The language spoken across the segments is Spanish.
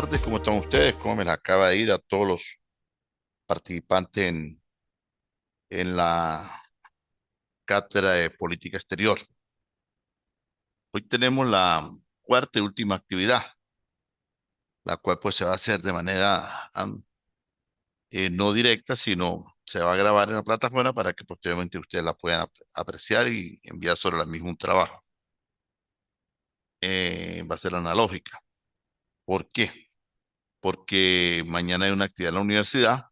tardes, ¿cómo están ustedes? ¿Cómo me les acaba de ir a todos los participantes en la cátedra de política exterior? Hoy tenemos la cuarta y última actividad, la cual pues se va a hacer de manera no directa, sino se va a grabar en la plataforma para que posteriormente ustedes la puedan apreciar y enviar sobre la misma un trabajo. Va a ser analógica. ¿Por qué? Porque mañana hay una actividad en la universidad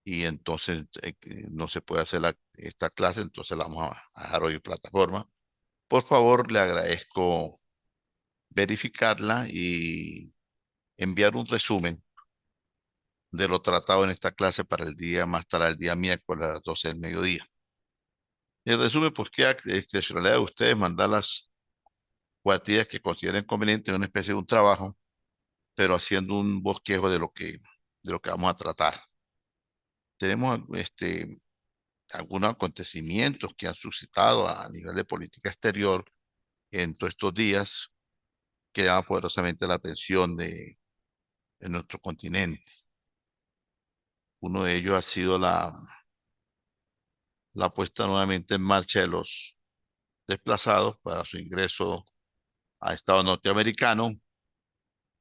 y entonces no se puede hacer esta clase, entonces la vamos a dejar hoy en plataforma. Por favor, le agradezco verificarla y enviar un resumen de lo tratado en esta clase para el día más tarde, el día miércoles a las 12 del mediodía. El resumen, pues queda discrecionalidad de ustedes mandar las cuantías que consideren convenientes en una especie de un trabajo, pero haciendo un bosquejo de lo que vamos a tratar. Tenemos algunos acontecimientos que han suscitado a nivel de política exterior en todos estos días que llama poderosamente la atención de nuestro continente. Uno de ellos ha sido la puesta nuevamente en marcha de los desplazados para su ingreso a Estado norteamericano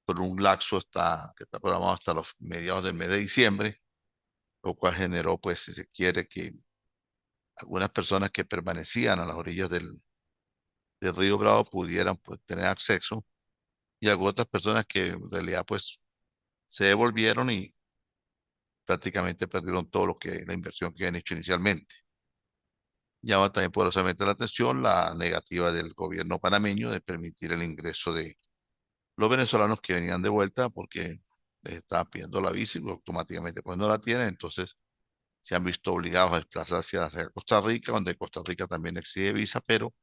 por un lapso que está programado hasta los mediados del mes de diciembre, lo cual generó, pues, si se quiere, que algunas personas que permanecían a las orillas del río Bravo pudieran, pues, tener acceso, y algunas otras personas que en realidad, pues, se devolvieron y prácticamente perdieron todo la inversión que habían hecho inicialmente. Llama también poderosamente la atención la negativa del gobierno panameño de permitir el ingreso de los venezolanos que venían de vuelta porque les estaban pidiendo la visa y automáticamente pues no la tienen, entonces se han visto obligados a desplazarse hacia Costa Rica, donde Costa Rica también exige visa, pero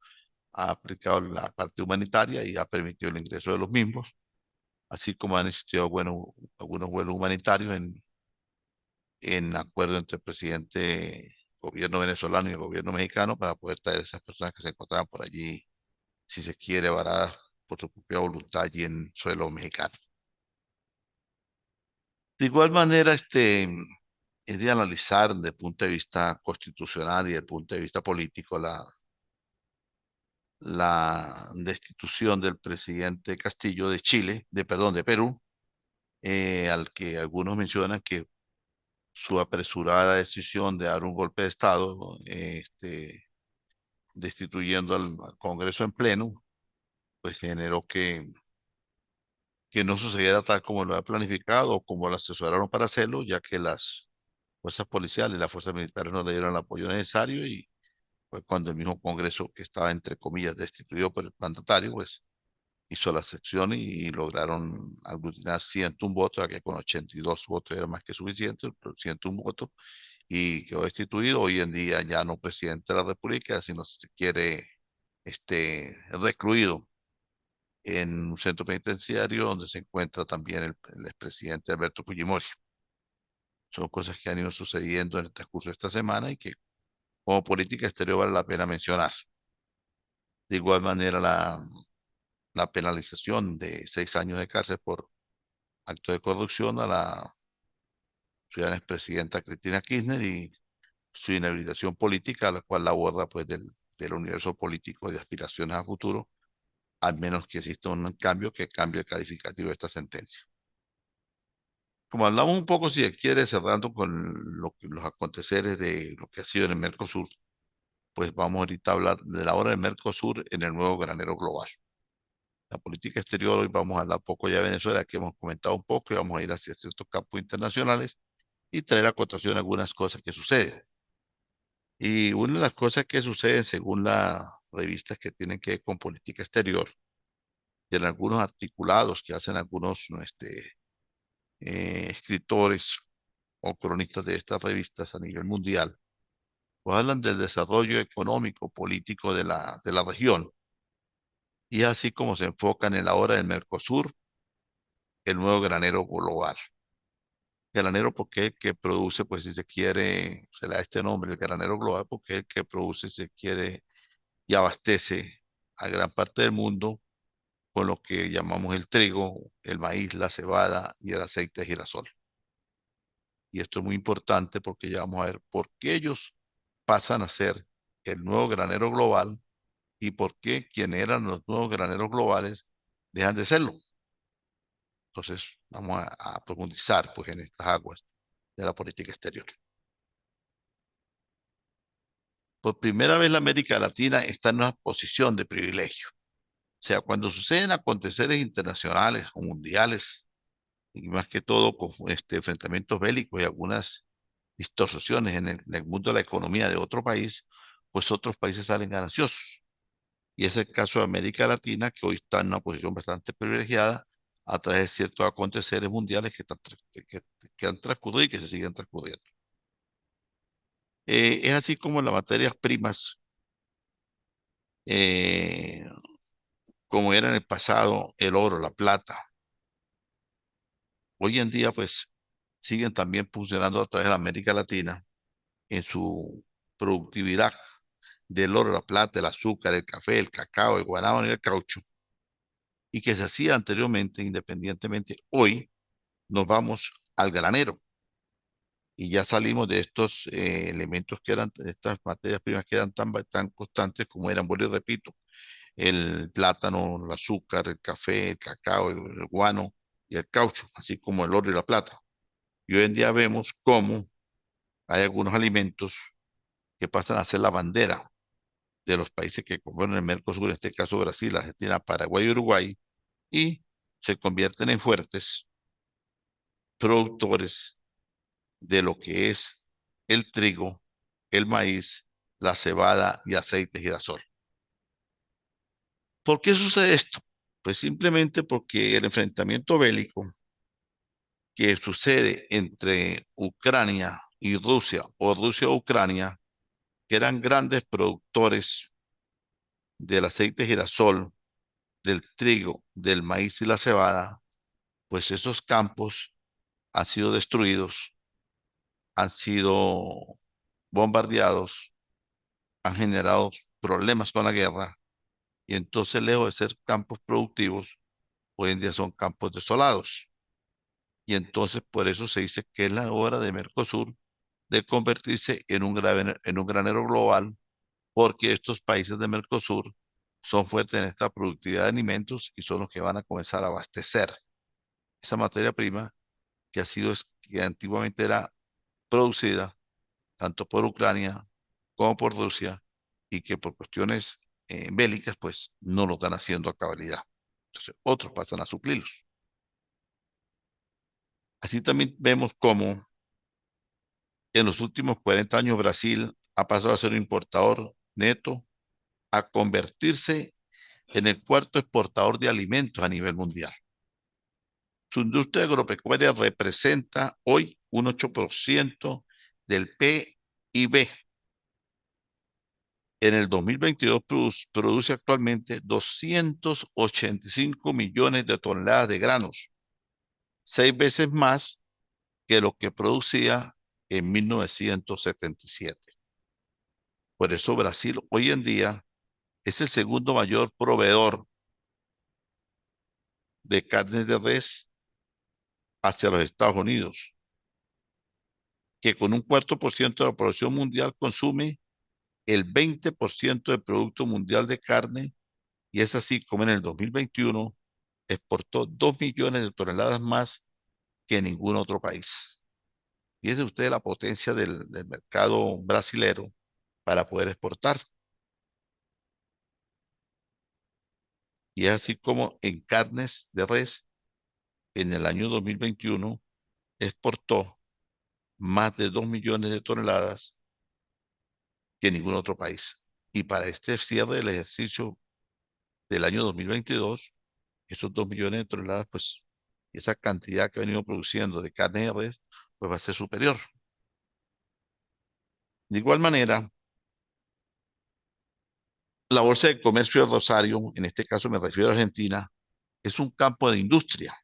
ha aplicado la parte humanitaria y ha permitido el ingreso de los mismos, así como han existido algunos vuelos humanitarios en acuerdo entre el presidente, gobierno venezolano y el gobierno mexicano para poder traer a esas personas que se encontraban por allí, si se quiere, varadas por su propia voluntad allí en suelo mexicano. De igual manera, es de analizar desde el punto de vista constitucional y desde el punto de vista político la destitución del presidente Castillo de Chile, perdón, de Perú, al que algunos mencionan que su apresurada decisión de dar un golpe de Estado, destituyendo al Congreso en pleno, pues generó que no sucediera tal como lo había planificado o como lo asesoraron para hacerlo, ya que las fuerzas policiales y las fuerzas militares no le dieron el apoyo necesario y pues cuando el mismo Congreso que estaba entre comillas destituido por el mandatario, pues hizo la sección y lograron aglutinar 101 votos, ya que con 82 votos era más que suficiente, pero 101 votos, y quedó destituido. Hoy en día ya no presidente de la República, sino si se quiere, recluido en un centro penitenciario donde se encuentra también el expresidente Alberto Fujimori. Son cosas que han ido sucediendo en el transcurso de esta semana y que como política exterior vale la pena mencionar. De igual manera, la penalización de 6 años de cárcel por acto de corrupción a la ciudadana expresidenta Cristina Kirchner y su inhabilitación política, la cual la aborda pues del universo político de aspiraciones a futuro, al menos que exista un cambio que cambie el calificativo de esta sentencia. Como hablamos un poco, si se quiere, cerrando con los aconteceres de lo que ha sido en el Mercosur, pues vamos ahorita a hablar de la hora del Mercosur en el nuevo granero global. La política exterior, hoy vamos a hablar un poco ya de Venezuela, que hemos comentado un poco, y vamos a ir hacia ciertos campos internacionales y traer a cotación algunas cosas que suceden. Y una de las cosas que suceden, según las revistas que tienen que ver con política exterior, y en algunos articulados que hacen algunos escritores o cronistas de estas revistas a nivel mundial, pues hablan del desarrollo económico, político de la región. Y es así como se enfocan en la hora del Mercosur, el nuevo granero global. Granero porque es el que produce, pues si se quiere, se le da este nombre, el granero global, porque es el que produce, si se quiere, y abastece a gran parte del mundo con lo que llamamos el trigo, el maíz, la cebada y el aceite de girasol. Y esto es muy importante porque ya vamos a ver por qué ellos pasan a ser el nuevo granero global y por qué quienes eran los nuevos graneros globales dejan de serlo. Entonces, vamos a profundizar pues, en estas aguas de la política exterior. Por primera vez la América Latina está en una posición de privilegio. O sea, cuando suceden aconteceres internacionales o mundiales, y más que todo con enfrentamientos bélicos y algunas distorsiones en el mundo de la economía de otro país, pues otros países salen gananciosos. Y es el caso de América Latina, que hoy está en una posición bastante privilegiada a través de ciertos aconteceres mundiales que han transcurrido y que se siguen transcurriendo. Es así como las materias primas, eh, como era en el pasado el oro, la plata, hoy en día pues siguen también funcionando a través de la América Latina en su productividad del oro, la plata, el azúcar, el café, el cacao, el guanábano y el caucho, y que se hacía anteriormente independientemente. Hoy nos vamos al granero y ya salimos de estos elementos que eran, de estas materias primas que eran tan constantes como eran, vuelvo y repito, el plátano, el azúcar, el café, el cacao, el guano y el caucho, así como el oro y la plata. Y hoy en día vemos cómo hay algunos alimentos que pasan a ser la bandera de los países que componen el Mercosur, en este caso Brasil, Argentina, Paraguay y Uruguay, y se convierten en fuertes productores de lo que es el trigo, el maíz, la cebada y aceite de girasol. ¿Por qué sucede esto? Pues simplemente porque el enfrentamiento bélico que sucede entre Ucrania y Rusia o Rusia-Ucrania, que eran grandes productores del aceite de girasol, del trigo, del maíz y la cebada, pues esos campos han sido destruidos, han sido bombardeados, han generado problemas con la guerra y entonces lejos de ser campos productivos, hoy en día son campos desolados. Y entonces por eso se dice que es la hora de Mercosur de convertirse en un granero global, porque estos países de Mercosur son fuertes en esta productividad de alimentos y son los que van a comenzar a abastecer esa materia prima que que antiguamente era producida tanto por Ucrania como por Rusia y que por cuestiones bélicas pues no lo están haciendo a cabalidad. Entonces otros pasan a suplirlos. Así también vemos cómo en los últimos 40 años Brasil ha pasado a ser un importador neto a convertirse en el cuarto exportador de alimentos a nivel mundial. Su industria agropecuaria representa hoy un 8% del PIB. En el 2022 produce actualmente 285 millones de toneladas de granos, 6 veces más que lo que producía en 1977. Por eso Brasil hoy en día es el segundo mayor proveedor de carne de res hacia los Estados Unidos, que con un 4% de la población mundial consume el 20% del Producto Mundial de Carne, y es así como en el 2021 exportó 2 millones de toneladas más que ningún otro país. Fíjese usted la potencia del mercado brasilero para poder exportar. Y es así como en carnes de res, en el año 2021 exportó más de 2 millones de toneladas que ningún otro país. Y para este cierre del ejercicio del año 2022, esos 2 millones de toneladas, pues esa cantidad que ha venido produciendo de carne de res, pues va a ser superior. De igual manera, la Bolsa de Comercio de Rosario, en este caso me refiero a Argentina, es un campo de industria.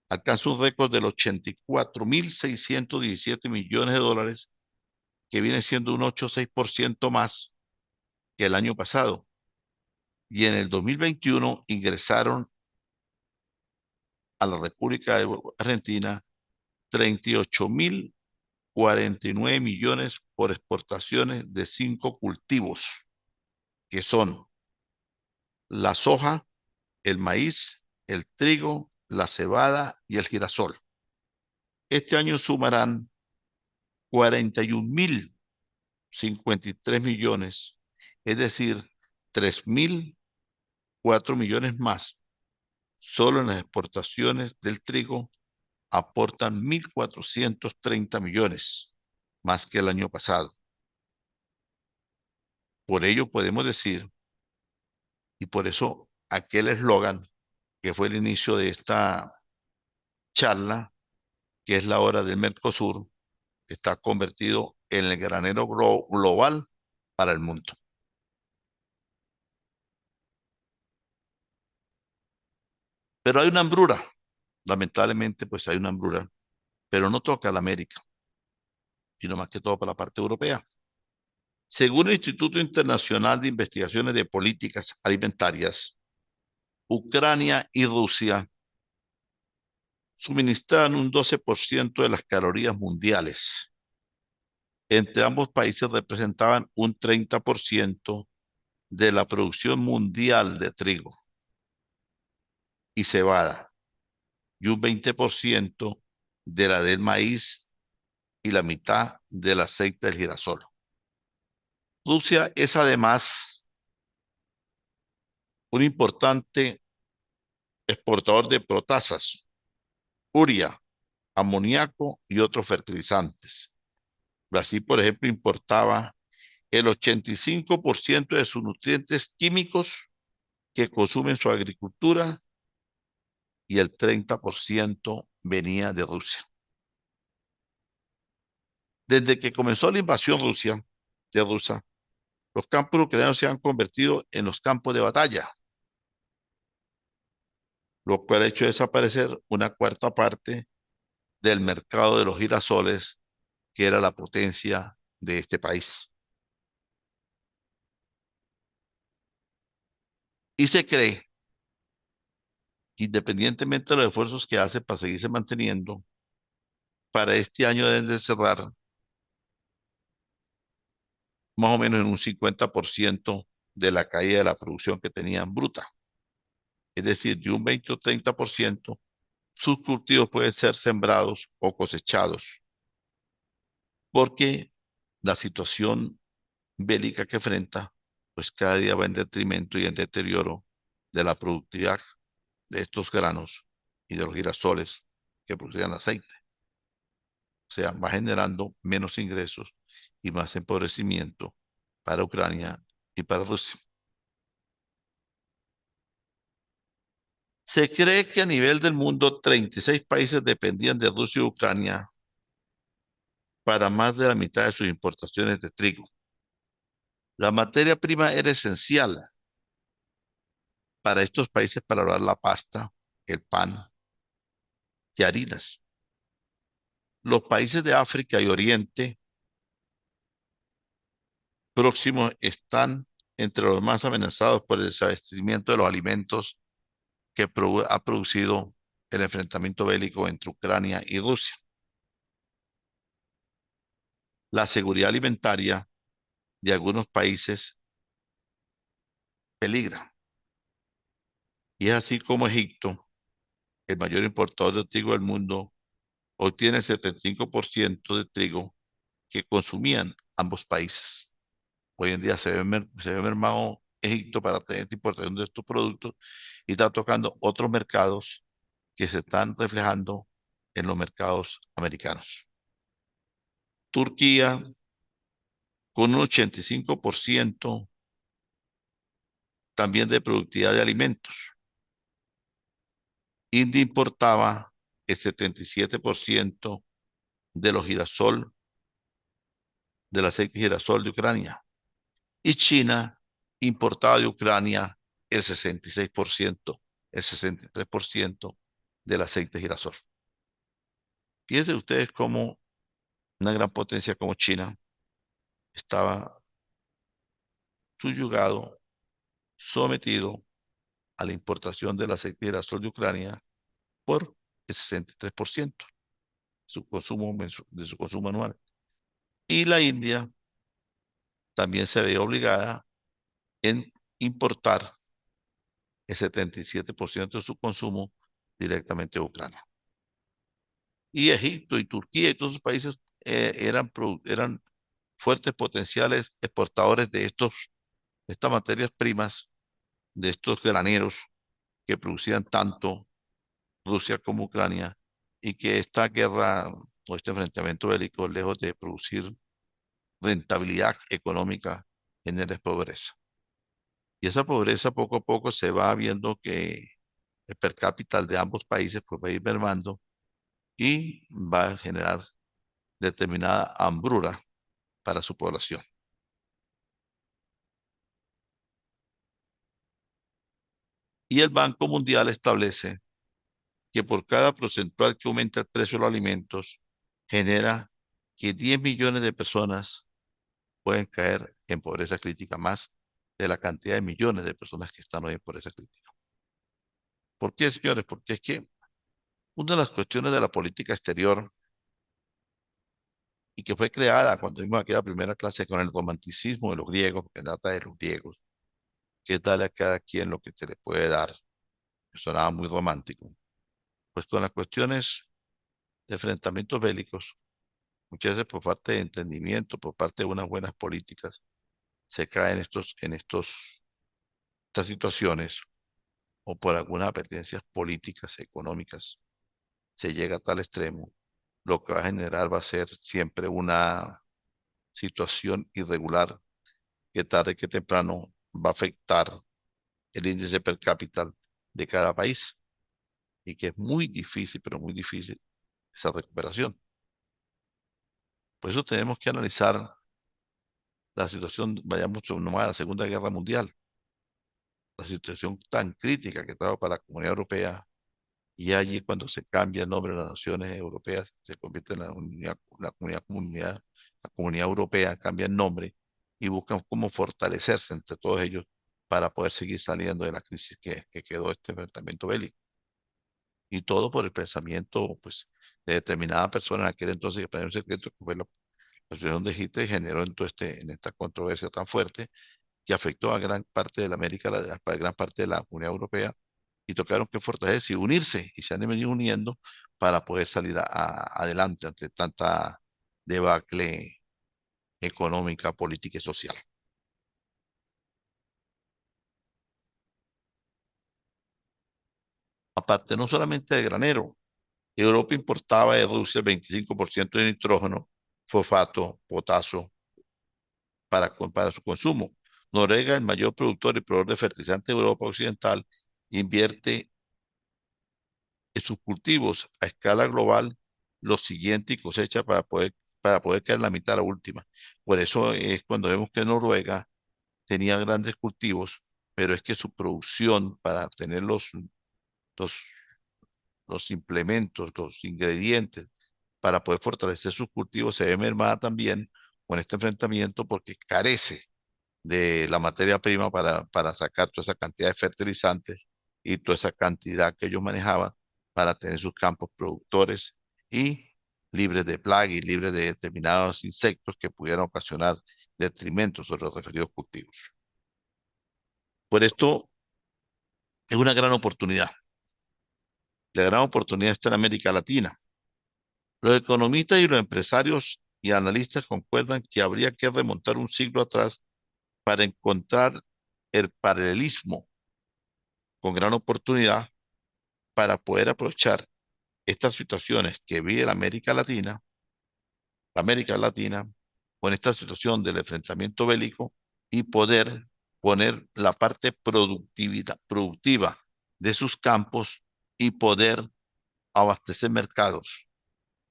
Alcanza un récord del 84.617 millones de dólares, que viene siendo un 8,6% más que el año pasado. Y en el 2021 ingresaron a la República de Argentina 38.049 millones por exportaciones de 5 cultivos, que son la soja, el maíz, el trigo, la cebada y el girasol. Este año sumarán 41.053 millones, es decir, 3.004 millones más. Solo en las exportaciones del trigo aportan 1.430 millones, más que el año pasado. Por ello podemos decir, y por eso aquel eslogan que fue el inicio de esta charla, que es la hora del Mercosur, está convertido en el granero global para el mundo. Pero hay una hambruna, lamentablemente pues hay una hambruna, pero no toca a la América, sino más que todo para la parte europea. Según el Instituto Internacional de Investigaciones de Políticas Alimentarias, Ucrania y Rusia suministran un 12% de las calorías mundiales. Entre ambos países representaban un 30% de la producción mundial de trigo y cebada y un 20% de la del maíz y la mitad del aceite del girasol. Rusia es además un importante exportador de protasas, urea, amoníaco y otros fertilizantes. Brasil, por ejemplo, importaba el 85% de sus nutrientes químicos que consume en su agricultura y el 30% venía de Rusia. Desde que comenzó la invasión de Rusia, los campos ucranianos se han convertido en los campos de batalla, lo cual ha hecho desaparecer una cuarta parte del mercado de los girasoles, que era la potencia de este país. Y se cree que independientemente de los esfuerzos que hace para seguirse manteniendo, para este año deben de cerrar más o menos en un 50% de la caída de la producción que tenían bruta. Es decir, de un 20 o 30%, sus cultivos pueden ser sembrados o cosechados, porque la situación bélica que enfrenta, pues cada día va en detrimento y en deterioro de la productividad de estos granos y de los girasoles que producían aceite. O sea, va generando menos ingresos y más empobrecimiento para Ucrania y para Rusia. Se cree que a nivel del mundo 36 países dependían de Rusia y Ucrania para más de la mitad de sus importaciones de trigo. La materia prima era esencial para estos países para lograr la pasta, el pan y harinas. Los países de África y Oriente Próximo están entre los más amenazados por el desabastecimiento de los alimentos que ha producido el enfrentamiento bélico entre Ucrania y Rusia. La seguridad alimentaria de algunos países peligra. Y es así como Egipto, el mayor importador de trigo del mundo, obtiene el 75% de trigo que consumían ambos países. Hoy en día se ve mermado Egipto para tener importación de estos productos y está tocando otros mercados que se están reflejando en los mercados americanos. Turquía, con un 85% también de productividad de alimentos. India importaba el 77% de los girasol, del aceite girasol de Ucrania. Y China importaba de Ucrania el 66%, el 63% del aceite girasol. Fíjense ustedes cómo una gran potencia como China estaba subyugado, sometido a la importación del aceite girasol de Ucrania por el 63% de su consumo anual. Y la India también se ve obligada en importar el 77% de su consumo directamente de Ucrania. Y Egipto y Turquía y todos esos países eran fuertes potenciales exportadores de estas materias primas, de estos graneros que producían tanto Rusia como Ucrania, y que esta guerra o este enfrentamiento bélico, lejos de producir rentabilidad económica, genera pobreza. Y esa pobreza poco a poco se va viendo que el per cápita de ambos países pues, va a ir mermando y va a generar determinada hambruna para su población. Y el Banco Mundial establece que por cada porcentual que aumenta el precio de los alimentos, genera que 10 millones de personas pueden caer en pobreza crítica, más de la cantidad de millones de personas que están hoy en pobreza crítica. ¿Por qué, señores? Porque es que una de las cuestiones de la política exterior y que fue creada cuando vimos aquí la primera clase con el romanticismo de los griegos, porque data de los griegos, que es darle a cada quien lo que se le puede dar, que sonaba muy romántico. Pues con las cuestiones de enfrentamientos bélicos, muchas veces por parte de entendimiento, por parte de unas buenas políticas, se cae estas situaciones o por algunas apetencias políticas, económicas, se llega a tal extremo, lo que va a generar va a ser siempre una situación irregular que tarde que temprano va a afectar el índice per cápita de cada país y que es muy difícil, pero muy difícil esa recuperación. Por eso tenemos que analizar la situación, vayamos nomás a la Segunda Guerra Mundial, la situación tan crítica que estaba para la Comunidad Europea, y allí cuando se cambia el nombre de las naciones europeas, se convierte en la comunidad europea, cambia el nombre y buscan cómo fortalecerse entre todos ellos para poder seguir saliendo de la crisis que quedó este enfrentamiento bélico. Y todo por el pensamiento, pues, de determinada persona en aquel entonces, que para mí es un secreto, que fue la situación de Hitler, y generó en esta controversia tan fuerte que afectó a gran parte de la América, a gran parte de la Unión Europea, y tocaron que fortalecerse y unirse, y se han venido uniendo para poder salir adelante ante tanta debacle económica, política y social. Aparte, no solamente de granero, Europa importaba de Rusia el 25% de nitrógeno, fosfato, potasio para su consumo. Noruega, el mayor productor y proveedor de fertilizantes de Europa Occidental, invierte en sus cultivos a escala global lo siguiente y cosecha para poder quedar en la mitad, la última. Por eso es cuando vemos que Noruega tenía grandes cultivos, pero es que su producción para tener los, los implementos, los ingredientes para poder fortalecer sus cultivos se ve mermada también con este enfrentamiento porque carece de la materia prima para sacar toda esa cantidad de fertilizantes y toda esa cantidad que ellos manejaban para tener sus campos productores y libres de plagas y libres de determinados insectos que pudieran ocasionar detrimento sobre los referidos cultivos. Por esto es una gran oportunidad. La gran oportunidad está en América Latina. Los economistas y los empresarios y analistas concuerdan que habría que remontar un siglo atrás para encontrar el paralelismo con gran oportunidad para poder aprovechar estas situaciones que vive América Latina, con esta situación del enfrentamiento bélico y poder poner la parte productiva de sus campos y poder abastecer mercados.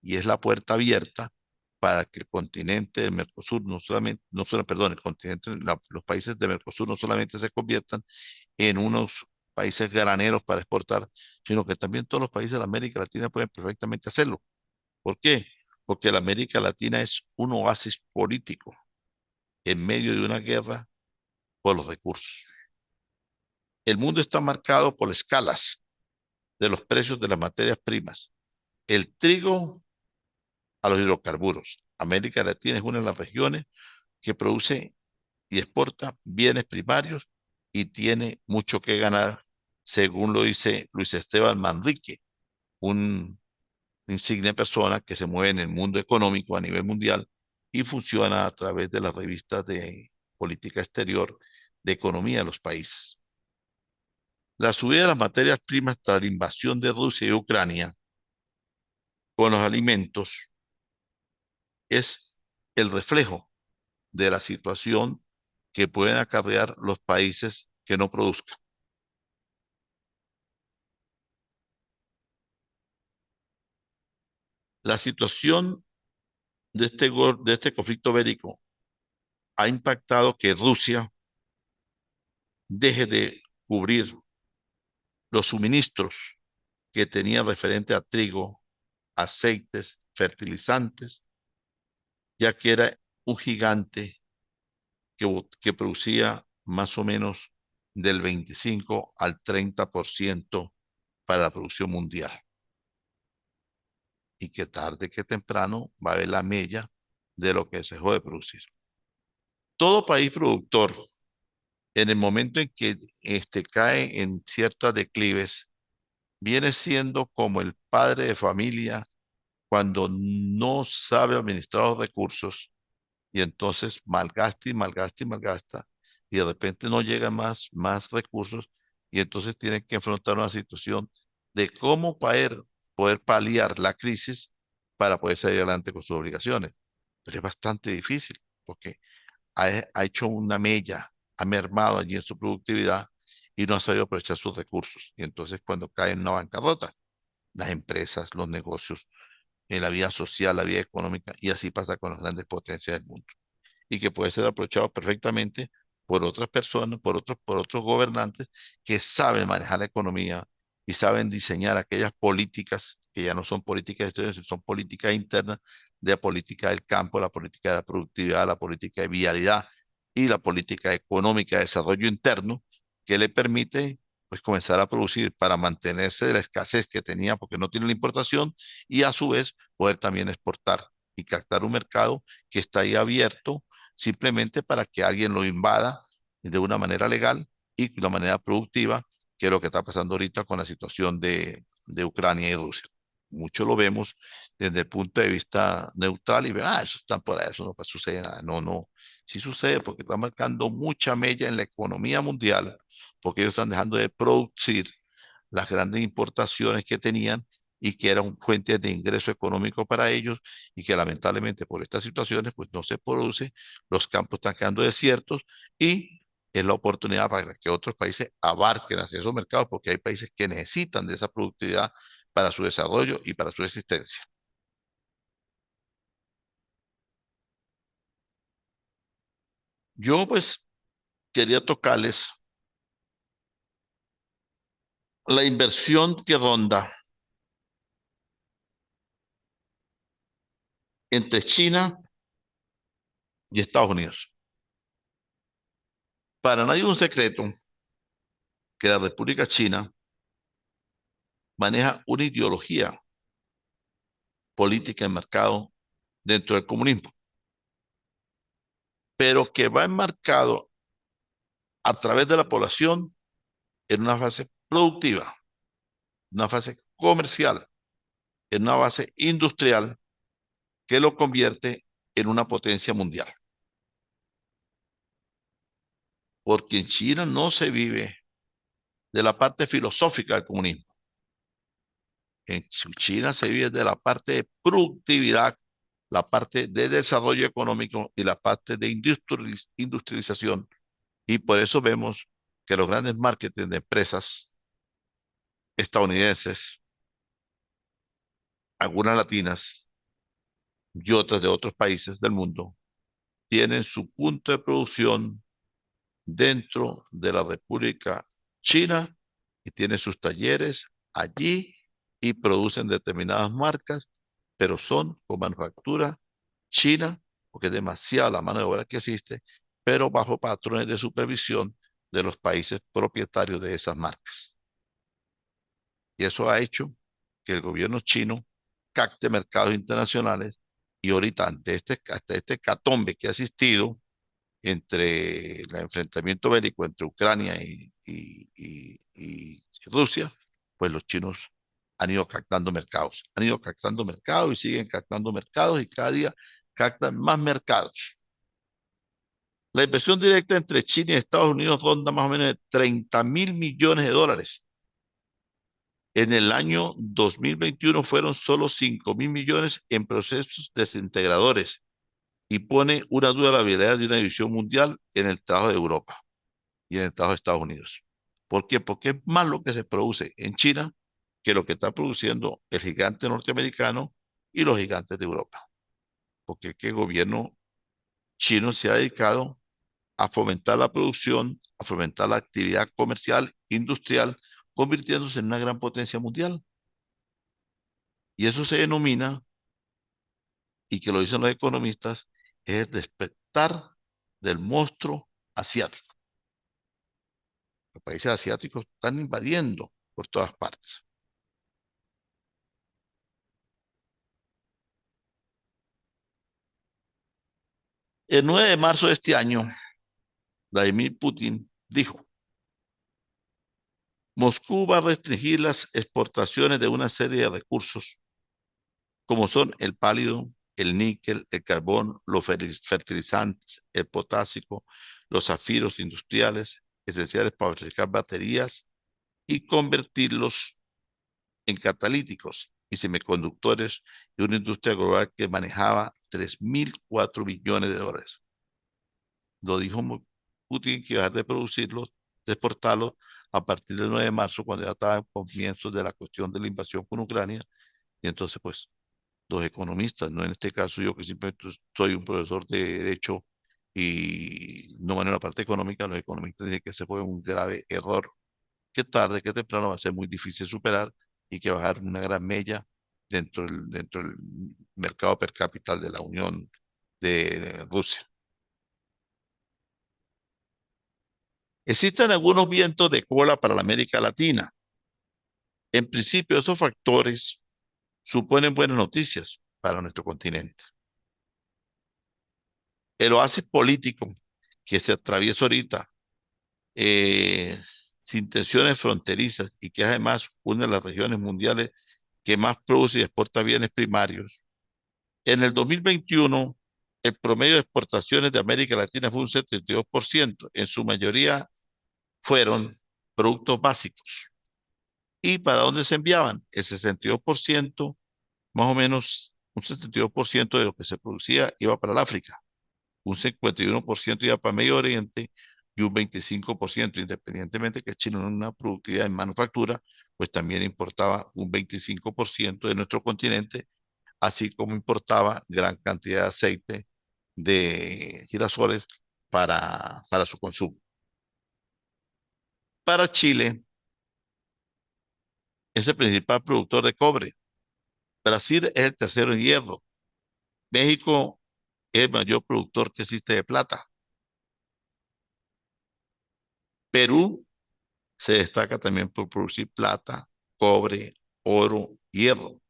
Y es la puerta abierta para que el continente del Mercosur no solamente, no solo, perdón, el continente, los países de Mercosur no solamente se conviertan en unos países graneros para exportar, sino que también todos los países de la América Latina pueden perfectamente hacerlo. ¿Por qué? Porque la América Latina es un oasis político en medio de una guerra por los recursos. El mundo está marcado por escalas de los precios de las materias primas. El trigo a los hidrocarburos. América Latina es una de las regiones que produce y exporta bienes primarios y tiene mucho que ganar, según lo dice Luis Esteban Manrique, un insignia persona que se mueve en el mundo económico a nivel mundial y funciona a través de las revistas de política exterior de economía de los países. La subida de las materias primas tras la invasión de Rusia y Ucrania con los alimentos es el reflejo de la situación que pueden acarrear los países que no produzcan. La situación de este conflicto bélico ha impactado que Rusia deje de cubrir los suministros que tenía referente a trigo, aceites, fertilizantes, ya que era un gigante que producía más o menos del 25 al 30% para la producción mundial y que tarde que temprano va a haber la mella de lo que se dejó de producir. Todo país productor, en el momento en que cae en ciertos declives, viene siendo como el padre de familia cuando no sabe administrar los recursos y entonces malgasta y malgasta y malgasta y de repente no llegan más recursos y entonces tienen que enfrentar una situación de cómo poder paliar la crisis para poder salir adelante con sus obligaciones. Pero es bastante difícil porque ha hecho una mella, ha mermado allí en su productividad y no ha sabido aprovechar sus recursos. Y entonces cuando cae en una bancarrota, las empresas, los negocios, en la vida social, la vida económica, y así pasa con las grandes potencias del mundo y que puede ser aprovechado perfectamente por otras personas, por otros gobernantes que saben manejar la economía y saben diseñar aquellas políticas que ya no son políticas exteriores, son políticas internas de la política del campo, la política de la productividad, la política de vialidad y la política económica de desarrollo interno que le permite pues comenzar a producir para mantenerse de la escasez que tenía porque no tiene la importación y a su vez poder también exportar y captar un mercado que está ahí abierto simplemente para que alguien lo invada de una manera legal y de una manera productiva, que es lo que está pasando ahorita con la situación de Ucrania y Rusia. Mucho lo vemos desde el punto de vista neutral y ven, eso está por ahí, eso no sucede nada. No, no, sí sucede porque está marcando mucha mella en la economía mundial, porque ellos están dejando de producir las grandes importaciones que tenían y que eran fuentes de ingreso económico para ellos y que lamentablemente por estas situaciones pues no se produce, los campos están quedando desiertos y es la oportunidad para que otros países abarquen hacia esos mercados porque hay países que necesitan de esa productividad para su desarrollo y para su existencia. Yo pues quería tocarles la inversión que ronda entre China y Estados Unidos. Para nadie es un secreto que la República China maneja una ideología política de mercado dentro del comunismo, pero que va enmarcado a través de la población en una fase productiva, una fase comercial, en una base industrial que lo convierte en una potencia mundial. Porque en China no se vive de la parte filosófica del comunismo. En China se vive de la parte de productividad, la parte de desarrollo económico y la parte de industrialización. Y por eso vemos que los grandes marketing de empresas estadounidenses, algunas latinas y otras de otros países del mundo, tienen su punto de producción dentro de la República China y tienen sus talleres allí y producen determinadas marcas, pero son con manufactura china, porque es demasiada la mano de obra que existe, pero bajo patrones de supervisión de los países propietarios de esas marcas. Y eso ha hecho que el gobierno chino capte mercados internacionales y ahorita hasta este catombe que ha existido entre el enfrentamiento bélico entre Ucrania y Rusia, pues los chinos han ido captando mercados y siguen captando mercados y cada día captan más mercados. La inversión directa entre China y Estados Unidos ronda más o menos de 30.000 millones de dólares. En el año 2021 fueron solo 5.000 millones en procesos desintegradores y pone una duda la habilidad de una división mundial en el trabajo de Europa y en el trabajo de Estados Unidos. ¿Por qué? Porque es más lo que se produce en China que lo que está produciendo el gigante norteamericano y los gigantes de Europa. Porque es que el gobierno chino se ha dedicado a fomentar la producción, a fomentar la actividad comercial, industrial, convirtiéndose en una gran potencia mundial. Y eso se denomina, y que lo dicen los economistas, es el despertar del monstruo asiático. Los países asiáticos están invadiendo por todas partes. El 9 de marzo de este año, Vladimir Putin dijo, Moscú va a restringir las exportaciones de una serie de recursos, como son el pálido, el níquel, el carbón, los fertilizantes, el potásico, los zafiros industriales esenciales para fabricar baterías y convertirlos en catalíticos y semiconductores de una industria global que manejaba 3.004 billones de dólares. Lo dijo Putin que iba a dejar de producirlos, de exportarlos a partir del 9 de marzo, cuando ya estaba en comienzos de la cuestión de la invasión con Ucrania. Y entonces, pues, los economistas, no en este caso yo que simplemente soy un profesor de derecho y no manejo la parte económica, los economistas dicen que ese fue un grave error que tarde que temprano va a ser muy difícil superar y que va a dejar una gran mella dentro del mercado per cápita de la Unión de Rusia. Existen algunos vientos de cola para la América Latina. En principio, esos factores suponen buenas noticias para nuestro continente. El oasis político que se atraviesa ahorita, sin tensiones fronterizas y que es además una de las regiones mundiales que más produce y exporta bienes primarios. En el 2021, el promedio de exportaciones de América Latina fue un 72%. En su mayoría fueron productos básicos. ¿Y para dónde se enviaban? El 62%, más o menos un 62% de lo que se producía iba para el África, un 51% iba para Medio Oriente y un 25%, independientemente que China no es una productividad en manufactura, pues también importaba un 25% de nuestro continente, así como importaba gran cantidad de aceite de girasoles para su consumo. Para Chile es el principal productor de cobre. Brasil es el tercero en hierro. México es el mayor productor que existe de plata. Perú se destaca también por producir plata, cobre, oro, hierro.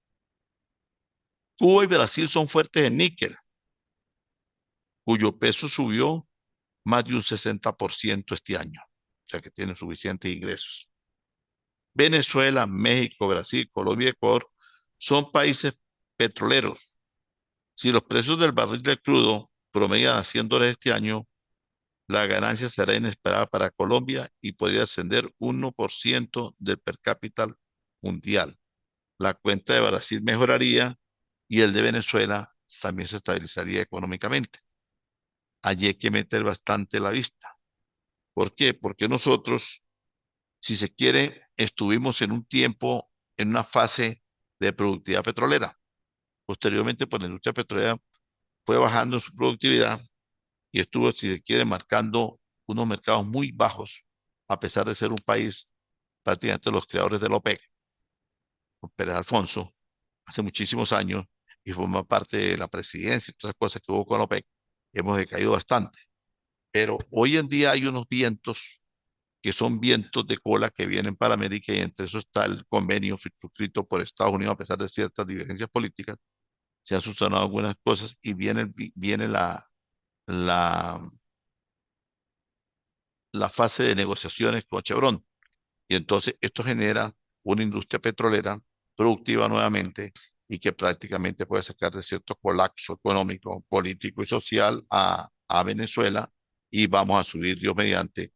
Cuba y Brasil son fuertes en níquel, cuyo peso subió más de un 60% este año, o sea que tienen suficientes ingresos. Venezuela, México, Brasil, Colombia y Ecuador son países petroleros. Si los precios del barril de crudo promedian a $100 este año, la ganancia será inesperada para Colombia y podría ascender 1% del per cápita mundial. La cuenta de Brasil mejoraría y el de Venezuela también se estabilizaría económicamente. Allí hay que meter bastante la vista. ¿Por qué? Porque nosotros, si se quiere, estuvimos en un tiempo, en una fase de productividad petrolera. Posteriormente, pues la industria petrolera fue bajando en su productividad y estuvo, si se quiere, marcando unos mercados muy bajos, a pesar de ser un país prácticamente los creadores de la OPEC, con Pérez Alfonso, hace muchísimos años, y forma parte de la presidencia y todas las cosas que hubo con la OPEC, hemos decaído bastante. Pero hoy en día hay unos vientos que son vientos de cola que vienen para América y entre eso está el convenio suscrito por Estados Unidos a pesar de ciertas divergencias políticas. Se han sucedido algunas cosas y viene la, la fase de negociaciones con Chevron. Y entonces esto genera una industria petrolera productiva nuevamente y que prácticamente puede sacar de cierto colapso económico, político y social a Venezuela y vamos a subir Dios mediante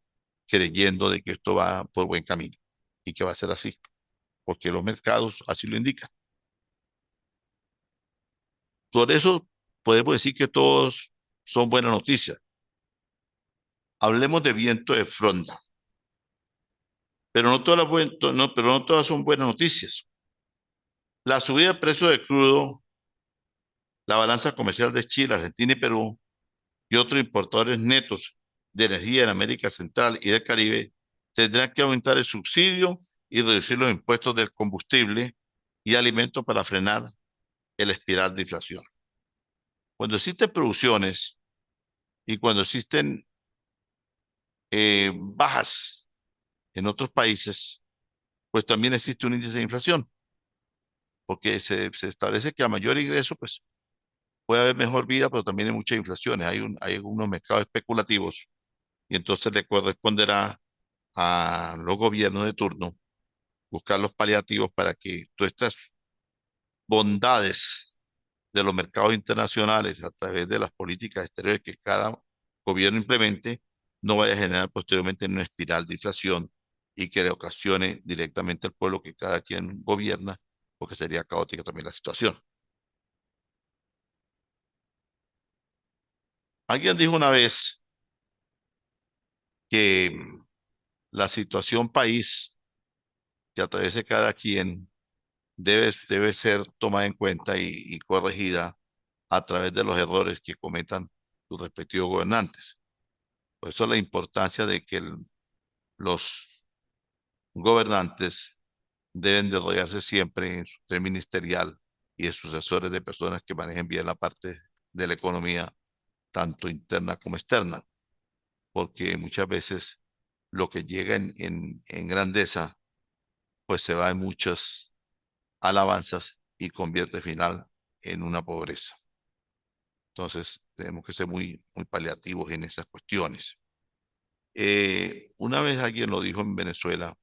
creyendo de que esto va por buen camino y que va a ser así, porque los mercados así lo indican. Por eso podemos decir que todos son buenas noticias. Hablemos de viento de fronda, pero no todas, pero no todas son buenas noticias. La subida de precio de crudo, la balanza comercial de Chile, Argentina y Perú y otros importadores netos de energía en América Central y del Caribe tendrán que aumentar el subsidio y reducir los impuestos del combustible y alimentos para frenar el espiral de inflación. Cuando existen producciones y cuando existen bajas en otros países, pues también existe un índice de inflación, porque se establece que a mayor ingreso, pues puede haber mejor vida, pero también hay muchas inflaciones. Hay algunos mercados especulativos y entonces le corresponderá a los gobiernos de turno buscar los paliativos para que todas estas bondades de los mercados internacionales a través de las políticas exteriores que cada gobierno implemente no vaya a generar posteriormente una espiral de inflación y que le ocasione directamente al pueblo que cada quien gobierna, porque sería caótica también la situación. Alguien dijo una vez que la situación país que atraviese cada quien debe ser tomada en cuenta y corregida a través de los errores que cometan sus respectivos gobernantes. Por eso la importancia de que los gobernantes deben de rodearse siempre en su tren ministerial y de sucesores de personas que manejen bien la parte de la economía, tanto interna como externa, porque muchas veces lo que llega en grandeza, pues se va en muchas alabanzas y convierte al final en una pobreza. Entonces, tenemos que ser muy paliativos en esas cuestiones. Una vez alguien lo dijo en Venezuela,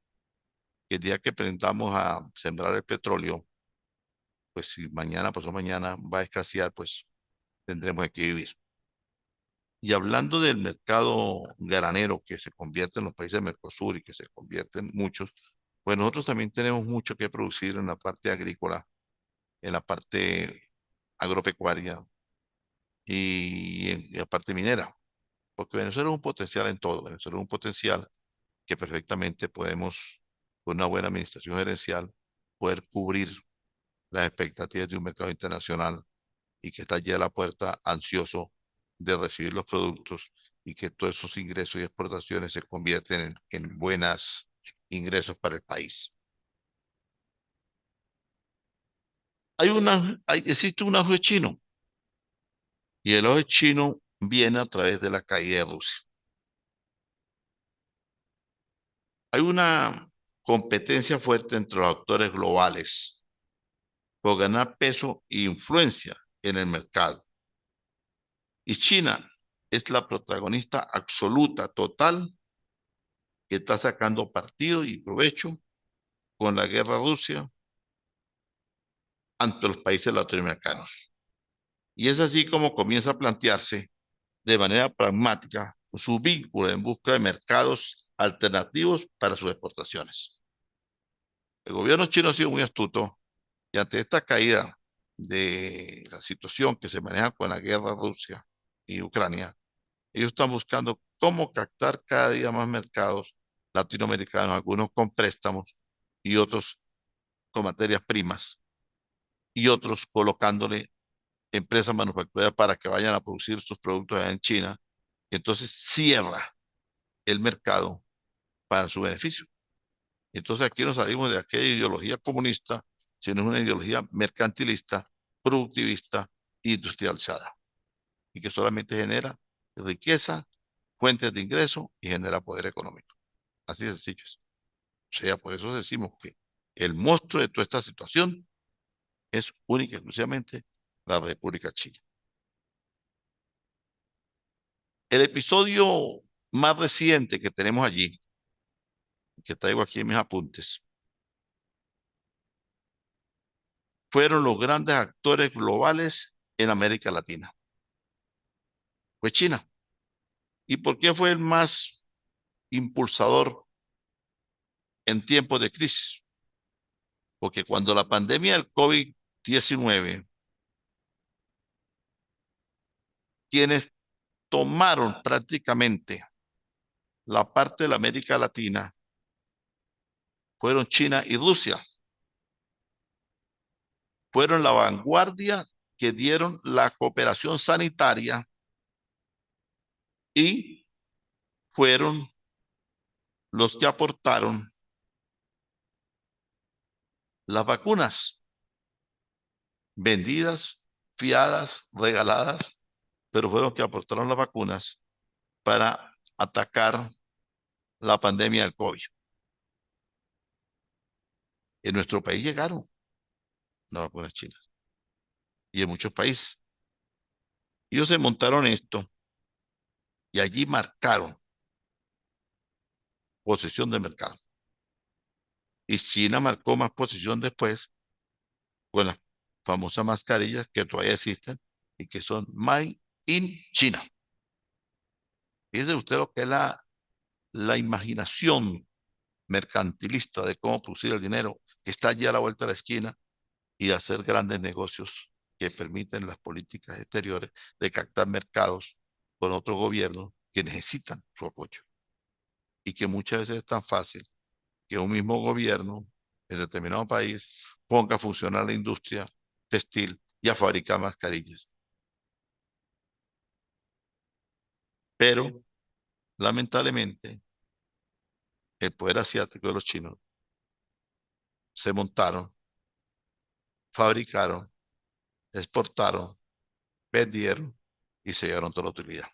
que el día que presentamos a sembrar el petróleo, pues si mañana, pasó mañana, va a escasear, pues tendremos que vivir. Y hablando del mercado granero que se convierte en los países del Mercosur y que se convierte en muchos, pues nosotros también tenemos mucho que producir en la parte agrícola, en la parte agropecuaria y en la parte minera, porque Venezuela es un potencial en todo, Venezuela es un potencial que perfectamente podemos, con una buena administración gerencial, poder cubrir las expectativas de un mercado internacional y que está allí a la puerta ansioso de recibir los productos y que todos esos ingresos y exportaciones se convierten en buenos ingresos para el país. Existe un auge chino y el auge chino viene a través de la caída de Rusia. Hay una competencia fuerte entre los actores globales por ganar peso e influencia en el mercado. Y China es la protagonista absoluta, total, que está sacando partido y provecho con la guerra a Rusia ante los países latinoamericanos. Y es así como comienza a plantearse de manera pragmática su vínculo en busca de mercados alternativos para sus exportaciones. El gobierno chino ha sido muy astuto y ante esta caída de la situación que se maneja con la guerra Rusia y Ucrania, ellos están buscando cómo captar cada día más mercados latinoamericanos, algunos con préstamos y otros con materias primas y otros colocándole empresas manufactureras para que vayan a producir sus productos allá en China. Y entonces cierra el mercado para su beneficio. Entonces aquí no salimos de aquella ideología comunista, sino es una ideología mercantilista, productivista, industrializada y que solamente genera riqueza, fuentes de ingreso y genera poder económico. Así de sencillo es. O sea, por eso decimos que el monstruo de toda esta situación es única y exclusivamente la República China. El episodio más reciente que tenemos allí, que traigo aquí en mis apuntes, fueron los grandes actores globales en América Latina. Fue China. ¿Y por qué fue el más impulsador en tiempos de crisis? Porque cuando la pandemia del COVID-19, quienes tomaron prácticamente la parte de la América Latina fueron China y Rusia. Fueron la vanguardia que dieron la cooperación sanitaria y fueron los que aportaron las vacunas vendidas, fiadas, regaladas, pero fueron los que aportaron las vacunas para atacar la pandemia del COVID. En nuestro país llegaron las vacunas chinas y en muchos países. Ellos se montaron esto y allí marcaron posición de mercado. Y China marcó más posición después con las famosas mascarillas que todavía existen y que son Made in China. Fíjese usted lo que es la imaginación mercantilista de cómo producir el dinero que está allí a la vuelta de la esquina y de hacer grandes negocios que permiten las políticas exteriores de captar mercados con otros gobiernos que necesitan su apoyo y que muchas veces es tan fácil que un mismo gobierno en determinado país ponga a funcionar la industria textil y a fabricar mascarillas. Pero, lamentablemente, el poder asiático de los chinos se montaron, fabricaron, exportaron, vendieron y se llevaron toda la utilidad.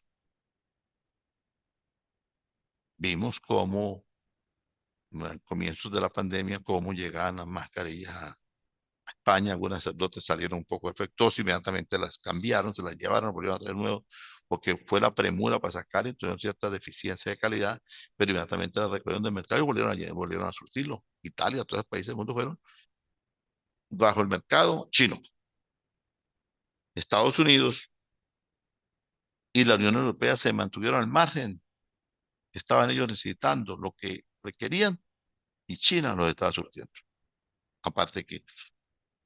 Vimos cómo, en comienzos de la pandemia, cómo llegaban las mascarillas a España. Algunas sacerdotes salieron un poco defectuosos, inmediatamente las cambiaron, se las llevaron, volvieron a traer nuevo, porque fue la premura para sacar y tuvieron cierta deficiencia de calidad, pero inmediatamente las recogieron del mercado y volvieron a surtirlo. Italia, todos los países del mundo fueron bajo el mercado chino. Estados Unidos y la Unión Europea se mantuvieron al margen. Estaban ellos necesitando lo que requerían y China los estaba surtiendo. Aparte que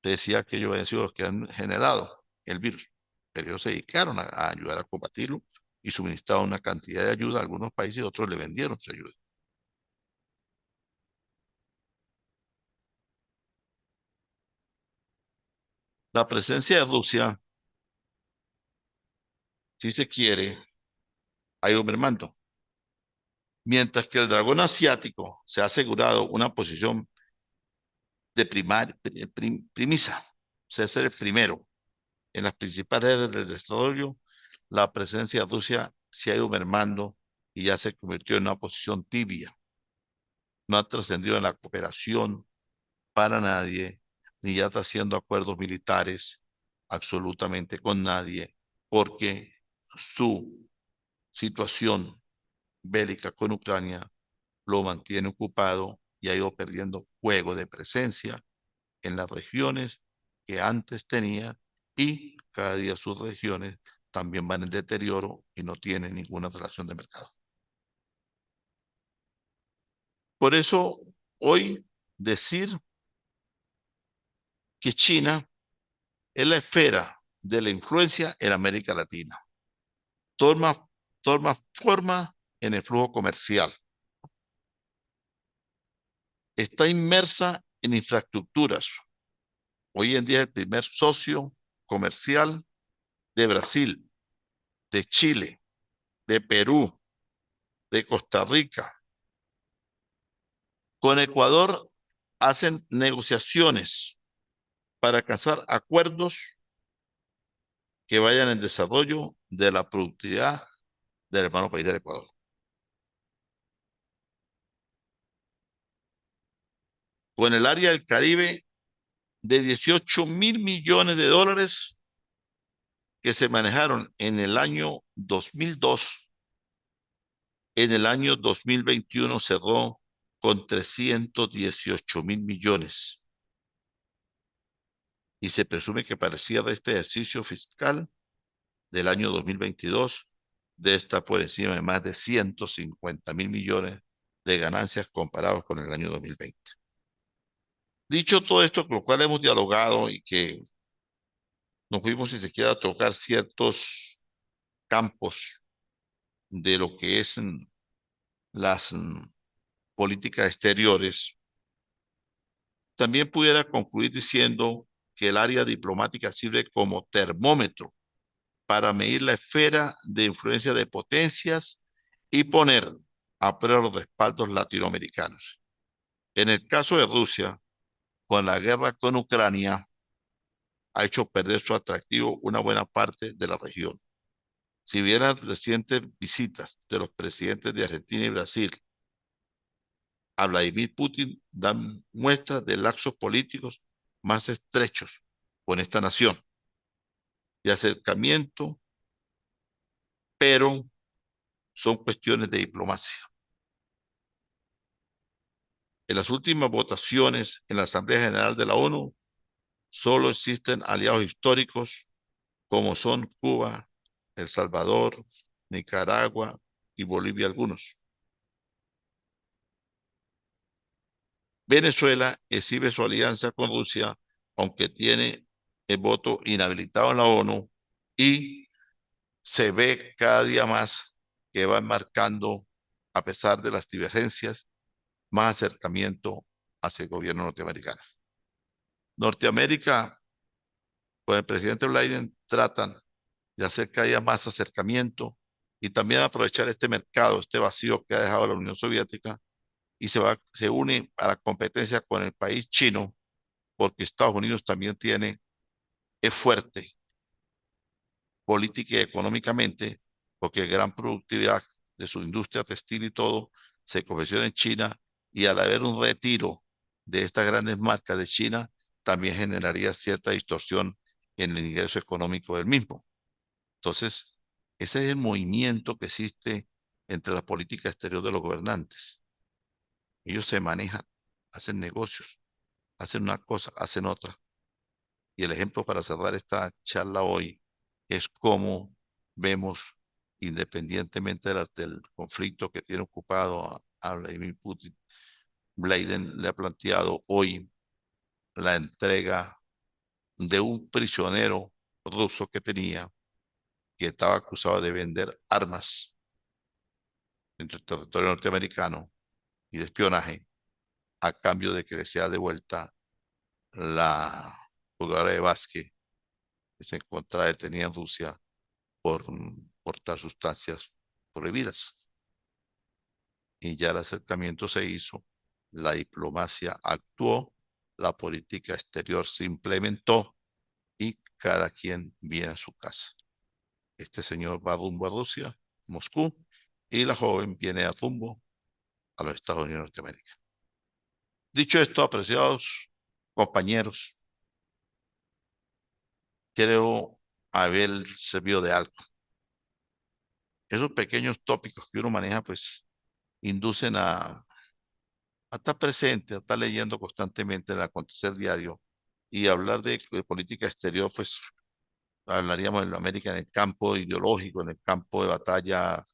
te decía que ellos habían sido los que han generado el virus, pero ellos se dedicaron a ayudar a combatirlo y suministraron una cantidad de ayuda a algunos países y otros le vendieron su ayuda. La presencia de Rusia, si se quiere, ha ido mermando. Mientras que el dragón asiático se ha asegurado una posición de primisa, o sea, ser el primero en las principales áreas del desarrollo, la presencia de Rusia se ha ido mermando y ya se convirtió en una posición tibia. No ha trascendido en la cooperación para nadie, ni ya está haciendo acuerdos militares absolutamente con nadie, porque su situación bélica con Ucrania lo mantiene ocupado y ha ido perdiendo juego de presencia en las regiones que antes tenía y cada día sus regiones también van en deterioro y no tienen ninguna relación de mercado. Por eso, hoy decir que China es la esfera de la influencia en América Latina. Toma, toma forma en el flujo comercial. Está inmersa en infraestructuras. Hoy en día es el primer socio comercial de Brasil, de Chile, de Perú, de Costa Rica. Con Ecuador hacen negociaciones para alcanzar acuerdos que vayan en desarrollo de la productividad del hermano país del Ecuador. con el área del Caribe de 18.000 millones de dólares que se manejaron en el año 2002. En el año 2021 cerró con 318.000 millones y se presume que para el cierre de este ejercicio fiscal del año 2022 debe estar por encima de más de 150.000 millones de ganancias comparados con el año 2020. Dicho todo esto, con lo cual hemos dialogado y que nos fuimos si se quiere a tocar ciertos campos de lo que es las políticas exteriores, también pudiera concluir diciendo que el área diplomática sirve como termómetro para medir la esfera de influencia de potencias y poner a prueba los respaldos latinoamericanos. En el caso de Rusia, con la guerra con Ucrania, ha hecho perder su atractivo una buena parte de la región. Si bien las recientes visitas de los presidentes de Argentina y Brasil a Vladimir Putin dan muestras de lazos políticos más estrechos con esta nación, de acercamiento, pero son cuestiones de diplomacia. En las últimas votaciones en la Asamblea General de la ONU, solo existen aliados históricos como son Cuba, El Salvador, Nicaragua y Bolivia algunos. Venezuela exhibe su alianza con Rusia, aunque tiene el voto inhabilitado en la ONU y se ve cada día más que va marcando, a pesar de las divergencias, más acercamiento hacia el gobierno norteamericano. Norteamérica, con el presidente Biden, tratan de hacer cada día más acercamiento y también aprovechar este mercado, este vacío que ha dejado la Unión Soviética y se une a la competencia con el país chino, porque Estados Unidos también es fuerte política y económicamente, porque gran productividad de su industria textil y todo se confecciona en China, y al haber un retiro de estas grandes marcas de China, también generaría cierta distorsión en el ingreso económico del mismo. Entonces, ese es el movimiento que existe entre la política exterior de los gobernantes. Ellos se manejan, hacen negocios, hacen una cosa, hacen otra. Y el ejemplo para cerrar esta charla hoy es cómo vemos, independientemente del conflicto que tiene ocupado a Vladimir Putin, Biden le ha planteado hoy la entrega de un prisionero ruso que tenía, que estaba acusado de vender armas dentro del territorio norteamericano y de espionaje, a cambio de que le sea devuelta la jugadora de básquet que se encontraba detenida en Rusia por portar sustancias prohibidas. Y ya el acercamiento se hizo, la diplomacia actuó, la política exterior se implementó y cada quien viene a su casa. Este señor va rumbo a Rusia, Moscú, y la joven viene a rumbo a los Estados Unidos de Norteamérica. Dicho esto, apreciados compañeros, creo haber servido de algo. Esos pequeños tópicos que uno maneja, pues, inducen a estar presente, a estar leyendo constantemente el acontecer diario y hablar de política exterior, pues hablaríamos de América en el campo ideológico, en el campo de batalla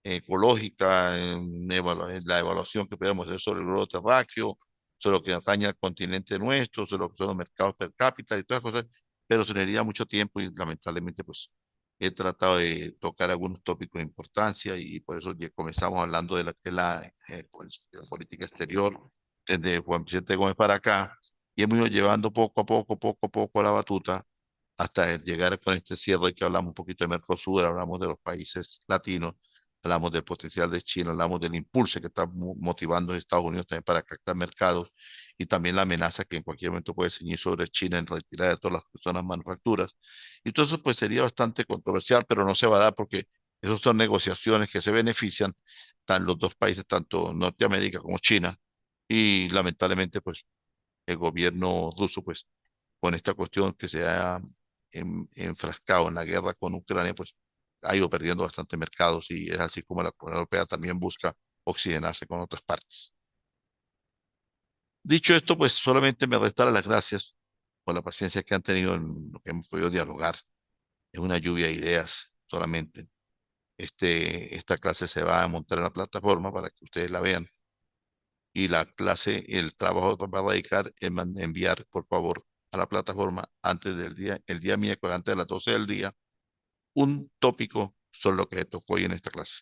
ecológica, en la evaluación que podemos hacer sobre el globo terráqueo, sobre lo que atañe al continente nuestro, sobre lo que son los mercados per cápita y todas las cosas, pero se necesitaría mucho tiempo y lamentablemente pues he tratado de tocar algunos tópicos de importancia y por eso ya comenzamos hablando de la política exterior desde Juan Vicente Gómez para acá y hemos ido llevando poco a poco la batuta hasta llegar con este cierre que hablamos un poquito de Mercosur, hablamos de los países latinos, hablamos del potencial de China, hablamos del impulso que está motivando a Estados Unidos también para captar mercados y también la amenaza que en cualquier momento puede ceñir sobre China en retirar de todas las zonas manufacturas. Y todo eso pues sería bastante controversial, pero no se va a dar porque esas son negociaciones que se benefician los dos países, tanto Norteamérica como China, y lamentablemente pues el gobierno ruso, pues, con esta cuestión que se ha enfrascado en la guerra con Ucrania, pues, ha ido perdiendo bastante mercados y es así como la Unión Europea también busca oxigenarse con otras partes. Dicho esto, pues solamente me resta dar las gracias por la paciencia que han tenido en lo que hemos podido dialogar. Es una lluvia de ideas solamente. Esta clase se va a montar en la plataforma para que ustedes la vean. Y la clase, el trabajo va a radicar en enviar, por favor, a la plataforma antes del día, el día miércoles, antes de las 12 del día, un tópico sobre lo que se tocó hoy en esta clase.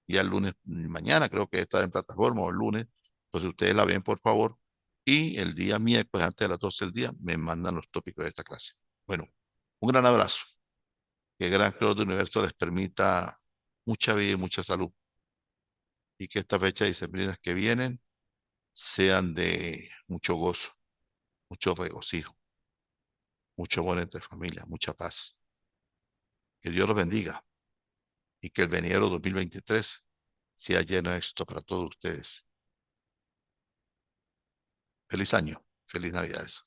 Ya el lunes, mañana creo que está en plataforma o el lunes, entonces ustedes la ven, por favor. Y el día miércoles, antes de las 12 del día, me mandan los tópicos de esta clase. Bueno, un gran abrazo. Que el gran creador del universo les permita mucha vida y mucha salud. Y que estas fechas dicembrinas que vienen sean de mucho gozo, mucho regocijo, mucho amor entre familias, mucha paz. Que Dios los bendiga y que el venidero 2023 sea lleno de éxito para todos ustedes. Feliz año, feliz Navidades.